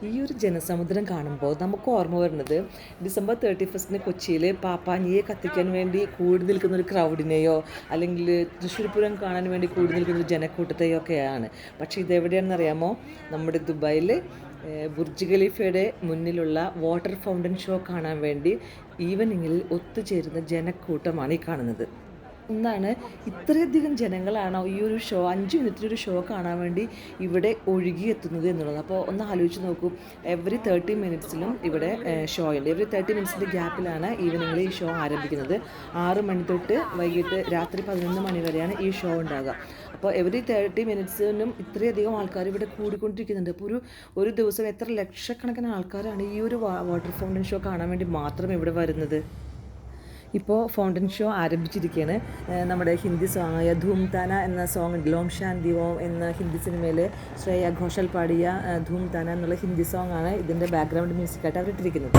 ഈ ഒരു ജനസമുദ്രം കാണുമ്പോൾ നമുക്ക് ഓർമ്മ വരുന്നത് ഡിസംബർ 31 കൊച്ചിയിൽ പാപ്പാഞ്ഞിയെ കത്തിക്കാൻ വേണ്ടി കൂടി നിൽക്കുന്ന ഒരു ക്രൗഡിനെയോ അല്ലെങ്കിൽ തൃശ്ശൂർ പൂരം കാണാൻ വേണ്ടി കൂടി നിൽക്കുന്ന ഒരു ജനക്കൂട്ടത്തെയോ ഒക്കെയാണ്. പക്ഷേ ഇതെവിടെയാണെന്ന് അറിയാമോ? നമ്മുടെ ദുബായിൽ ബുർജ് ഖലീഫയുടെ മുന്നിലുള്ള വാട്ടർ ഫൗണ്ടൻ ഷോ കാണാൻ വേണ്ടി ഈവനിങ്ങിൽ ഒത്തുചേരുന്ന ജനക്കൂട്ടമാണ് ഈ കാണുന്നത്. ഒന്നാണ്, ഇത്രയധികം ജനങ്ങളാണോ ഈ ഒരു ഷോ 5 മിനിറ്റിലൊരു ഷോ കാണാൻ വേണ്ടി ഇവിടെ ഒഴുകിയെത്തുന്നത് എന്നുള്ളത്. അപ്പോൾ ഒന്ന് ആലോചിച്ച് നോക്കൂ, എവറി 30 മിനിറ്റ്സിലും ഇവിടെ ഷോ ഉണ്ട്. എവറി 30 മിനിറ്റ്സിൻ്റെ ഗ്യാപ്പിലാണ് ഈവനിങ്ങിൽ ഈ ഷോ ആരംഭിക്കുന്നത്. 6 മണി തൊട്ട് വൈകിട്ട് രാത്രി 11 മണി വരെയാണ് ഈ ഷോ ഉണ്ടാകുക. അപ്പോൾ എവറി 30 മിനിറ്റ്സിനും ഇത്രയധികം ആൾക്കാർ ഇവിടെ കൂടിക്കൊണ്ടിരിക്കുന്നുണ്ട്. അപ്പോൾ ഒരു ദിവസം എത്ര ലക്ഷക്കണക്കിന് ആൾക്കാരാണ് ഈ ഒരു വാട്ടർ ഫൗണ്ടൻ ഷോ കാണാൻ വേണ്ടി മാത്രം ഇവിടെ വരുന്നത്. ഇപ്പോൾ ഫൗണ്ടൻ ഷോ ആരംഭിച്ചിരിക്കുകയാണ്. നമ്മുടെ ഹിന്ദി സോങ്ങായ ധൂം താന എന്ന സോങ്, ലോം ശാന്തി ഓം എന്ന ഹിന്ദി സിനിമയിൽ ശ്രേയ ഘോഷാൽ പാടിയ ധൂം താന എന്നുള്ള ഹിന്ദി സോങ്ങാണ് ഇതിൻ്റെ ബാക്ക്ഗ്രൗണ്ട് മ്യൂസിക്കായിട്ട് അവരിട്ടിരിക്കുന്നത്.